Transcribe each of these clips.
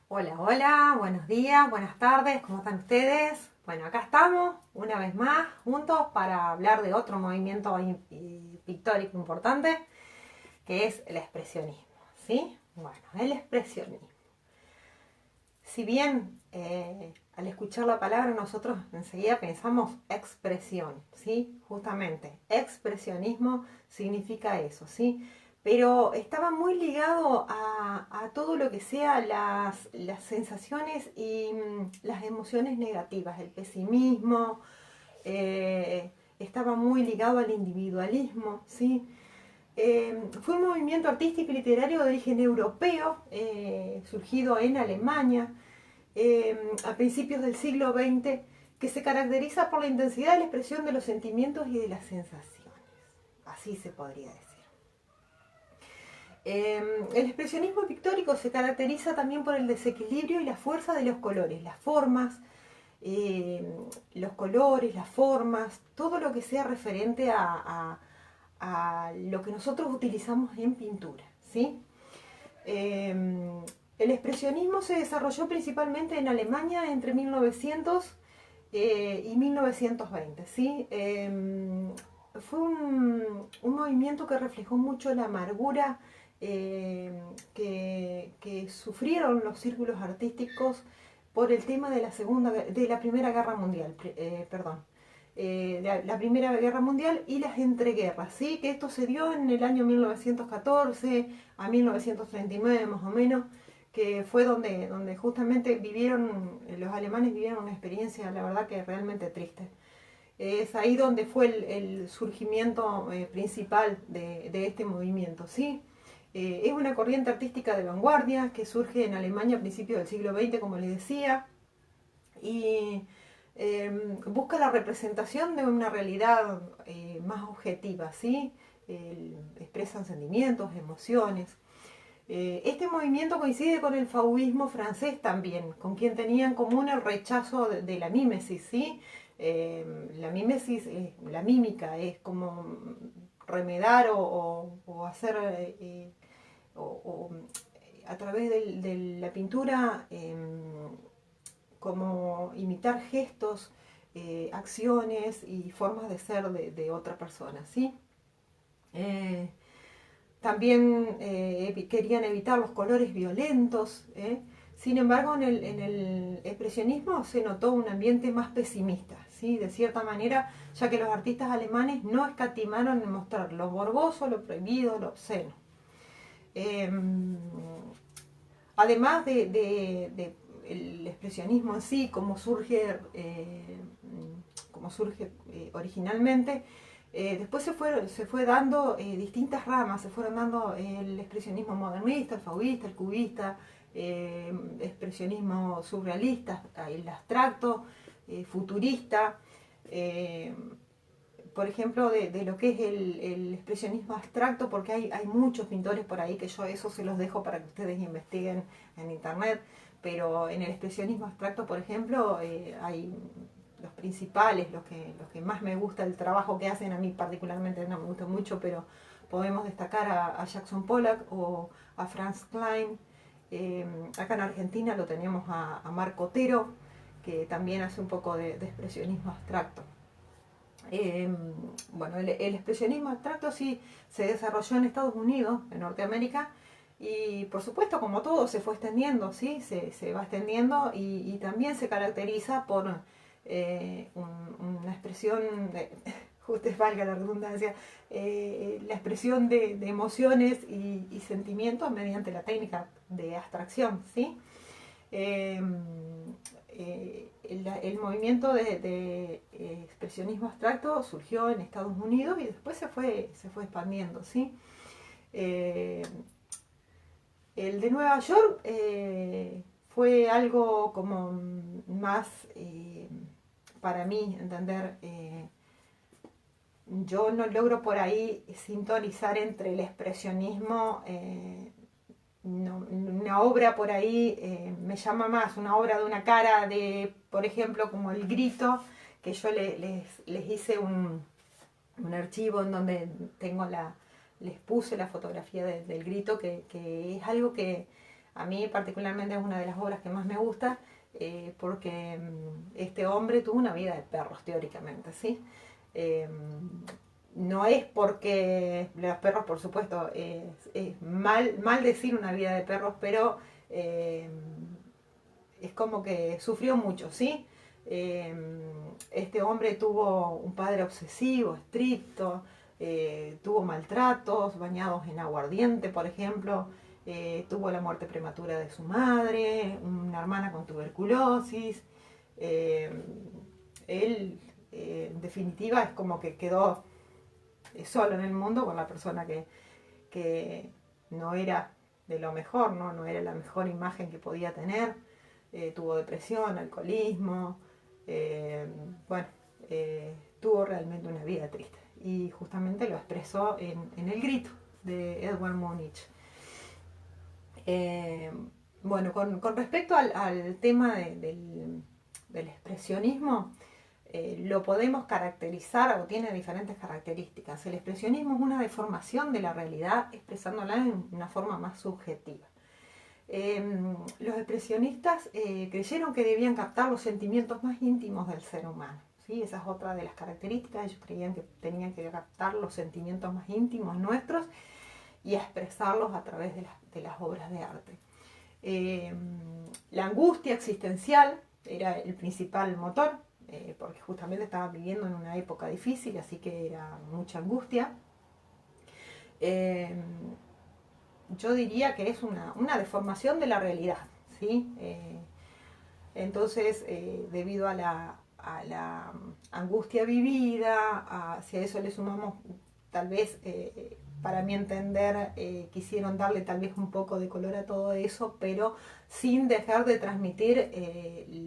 Hola, hola, buenos días, buenas tardes, ¿cómo están ustedes? Bueno, acá estamos una vez más juntos para hablar de otro movimiento pictórico importante, que es el expresionismo, ¿sí? Bueno, el expresionismo. Si bien al escuchar la palabra nosotros enseguida pensamos expresión, ¿sí? Justamente, expresionismo significa eso, ¿sí? Pero estaba muy ligado a todo lo que sea las sensaciones y las emociones negativas, el pesimismo, estaba muy ligado al individualismo, ¿sí? Fue un movimiento artístico y literario de origen europeo, surgido en Alemania, a principios del siglo XX, que se caracteriza por la intensidad de la expresión de los sentimientos y de las sensaciones. Así se podría decir. El expresionismo pictórico se caracteriza también por el desequilibrio y la fuerza de los colores, las formas, eh, los colores, las formas, todo lo que sea referente a lo que nosotros utilizamos en pintura, ¿sí? El expresionismo se desarrolló principalmente en Alemania entre 1900 y 1920, ¿sí? Fue un movimiento que reflejó mucho la amargura que sufrieron los círculos artísticos por el tema de la Primera Guerra Mundial, perdón. La Primera Guerra Mundial y las entreguerras, ¿sí? Que esto se dio en el año 1914 a 1939 más o menos, que fue donde justamente los alemanes vivieron una experiencia, la verdad que realmente triste. Es ahí donde fue el surgimiento principal de este movimiento, ¿sí? Es una corriente artística de vanguardia que surge en Alemania a principios del siglo XX, como les decía, y busca la representación de una realidad más objetiva, ¿sí? Expresan sentimientos, emociones. Este movimiento coincide con el fauvismo francés también, con quien tenía en común el rechazo de la mímesis, ¿sí? La mímesis, la mímica, es como remedar o hacer o, a través de la pintura como imitar gestos, acciones y formas de ser de otra persona, ¿sí? Eh, También querían evitar los colores violentos. Sin embargo, en el expresionismo se notó un ambiente más pesimista, ¿sí? De cierta manera, ya que los artistas alemanes no escatimaron en mostrar lo morboso, lo prohibido, lo obsceno. Eh, Además de el expresionismo en sí, como surge originalmente, después se fue dando distintas ramas, se fueron dando el expresionismo modernista, el fauvista, el cubista, expresionismo surrealista, el abstracto, futurista, eh, por ejemplo, de lo que es el expresionismo abstracto, porque hay muchos pintores por ahí que yo eso se los dejo para que ustedes investiguen en internet, pero en el expresionismo abstracto, por ejemplo, hay los principales, los que más me gusta el trabajo que hacen, a mí particularmente no me gusta mucho, pero podemos destacar a Jackson Pollock o a Franz Klein. Acá en Argentina lo tenemos a Marco Otero, que también hace un poco de expresionismo abstracto. Eh, bueno, el expresionismo abstracto sí se desarrolló en Estados Unidos, en Norteamérica, y por supuesto, como todo, se fue extendiendo, ¿sí? Se va extendiendo y también se caracteriza por una expresión, justo valga la redundancia, la expresión de emociones y sentimientos mediante la técnica de abstracción, ¿sí? Eh, el movimiento de expresionismo abstracto surgió en Estados Unidos y después se fue expandiendo, ¿sí? Eh, el de Nueva York fue algo como más, para mí, entender, yo no logro por ahí sintonizar entre el expresionismo no, una obra por ahí me llama más, una obra de una cara de, por ejemplo, como El Grito, que yo les hice un archivo en donde les puse la fotografía del grito, que es algo que A mí particularmente es una de las obras que más me gusta, porque este hombre tuvo una vida de perros, teóricamente, ¿sí? Eh, no es porque los perros, por supuesto, es mal decir una vida de perros, pero eh, es como que sufrió mucho, ¿sí? Eh, este hombre tuvo un padre obsesivo, estricto, tuvo maltratos, bañados en aguardiente, por ejemplo, tuvo la muerte prematura de su madre, una hermana con tuberculosis. eh, Él, en definitiva, es como que quedó solo en el mundo con la persona que no era de lo mejor, ¿no? No era la mejor imagen que podía tener. Tuvo depresión, alcoholismo, eh, bueno, tuvo realmente una vida triste. Y justamente lo expresó en El grito de Edward Munich. Eh, bueno, con respecto al tema del expresionismo, lo podemos caracterizar o tiene diferentes características. El expresionismo es una deformación de la realidad expresándola en una forma más subjetiva. Los expresionistas creyeron que debían captar los sentimientos más íntimos del ser humano. ¿Sí? Esa es otra de las características. Ellos creían que tenían que captar los sentimientos más íntimos nuestros y expresarlos a través de las obras de arte. La angustia existencial era el principal motor, porque justamente estaba viviendo en una época difícil, así que era mucha angustia. Eh, yo diría que es una deformación de la realidad, ¿sí? Entonces, debido a la angustia vivida, si a eso le sumamos, tal vez, para mi entender, quisieron darle tal vez un poco de color a todo eso, pero sin dejar de transmitir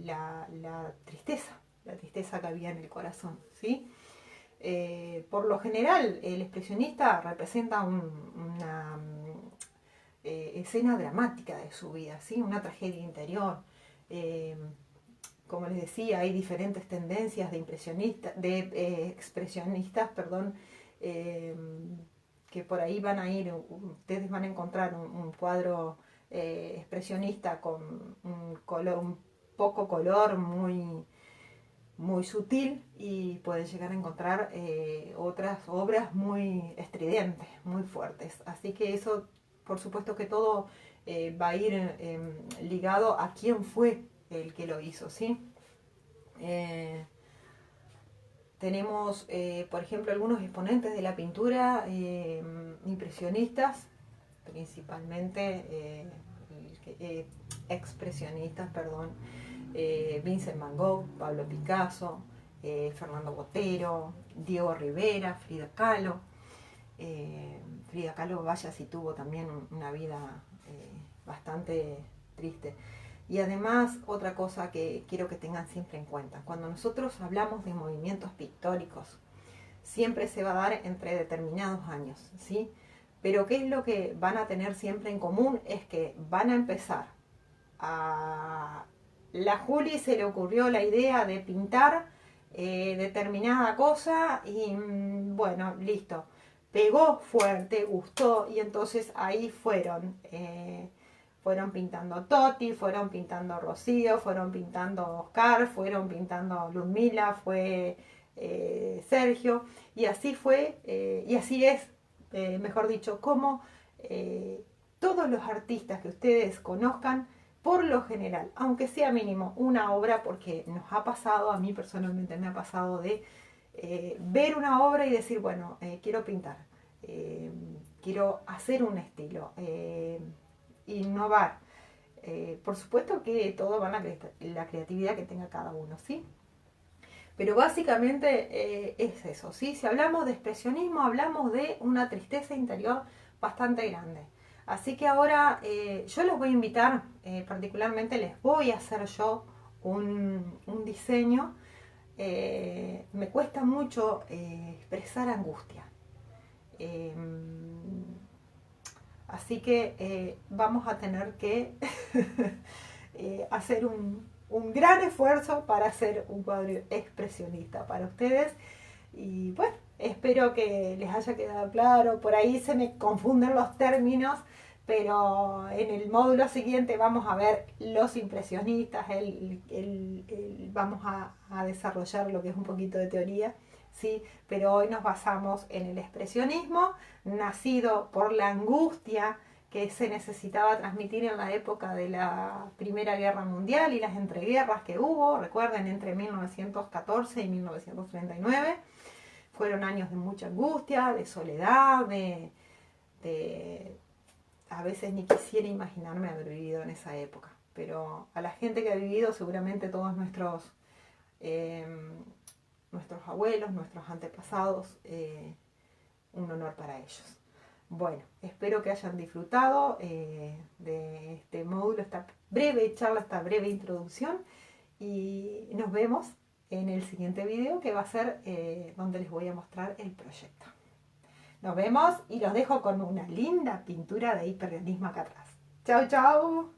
la tristeza que había en el corazón, ¿sí? Por lo general, el expresionista representa una escena dramática de su vida, ¿sí? Una tragedia interior. Eh, Como les decía, hay diferentes tendencias de expresionistas, perdón, eh, que por ahí van a ir, ustedes van a encontrar un cuadro expresionista con un poco color muy sutil, y pueden llegar a encontrar otras obras muy estridentes, muy fuertes. Así que eso, por supuesto que todo va a ir ligado a quién fue el que lo hizo, ¿sí? Tenemos, por ejemplo, algunos exponentes de la pintura impresionistas, principalmente expresionistas, perdón, Vincent Van Gogh, Pablo Picasso, Fernando Botero, Diego Rivera, Frida Kahlo. Frida Kahlo, vaya si tuvo también una vida bastante triste. Y además, otra cosa que quiero que tengan siempre en cuenta, cuando nosotros hablamos de movimientos pictóricos, siempre se va a dar entre determinados años, ¿sí? Pero ¿qué es lo que van a tener siempre en común? Es que van a empezar a... La Juli se le ocurrió la idea de pintar determinada cosa y bueno, listo. Pegó fuerte, gustó, y entonces ahí fueron pintando Toti, fueron pintando Rocío, fueron pintando Oscar, fueron pintando Ludmila, fue Sergio, y así fue, y así es, mejor dicho, como todos los artistas que ustedes conozcan, por lo general, aunque sea mínimo una obra, porque nos ha pasado, a mí personalmente me ha pasado de ver una obra y decir, bueno, quiero pintar, quiero hacer un estilo, innovar. Por supuesto que todo va en la creatividad que tenga cada uno, ¿sí? Pero básicamente es eso, ¿sí? Si hablamos de expresionismo, hablamos de una tristeza interior bastante grande. Así que ahora yo los voy a invitar, particularmente les voy a hacer yo un diseño. Me cuesta mucho expresar angustia. Eh, Así que vamos a tener que hacer un gran esfuerzo para hacer un cuadro expresionista para ustedes. Y bueno, espero que les haya quedado claro. Por ahí se me confunden los términos, pero en el módulo siguiente vamos a ver los impresionistas, vamos a desarrollar lo que es un poquito de teoría, ¿sí? Pero hoy nos basamos en el expresionismo, nacido por la angustia que se necesitaba transmitir en la época de la Primera Guerra Mundial y las entreguerras que hubo, recuerden, entre 1914 y 1939. Fueron años de mucha angustia, de soledad, de a veces ni quisiera imaginarme haber vivido en esa época, pero a la gente que ha vivido, seguramente todos eh, nuestros abuelos, nuestros antepasados, un honor para ellos. Bueno, espero que hayan disfrutado de este módulo, esta breve charla, esta breve introducción, y nos vemos en el siguiente video, que va a ser donde les voy a mostrar el proyecto. Nos vemos y los dejo con una linda pintura de hiperrealismo acá atrás. ¡Chao, chao!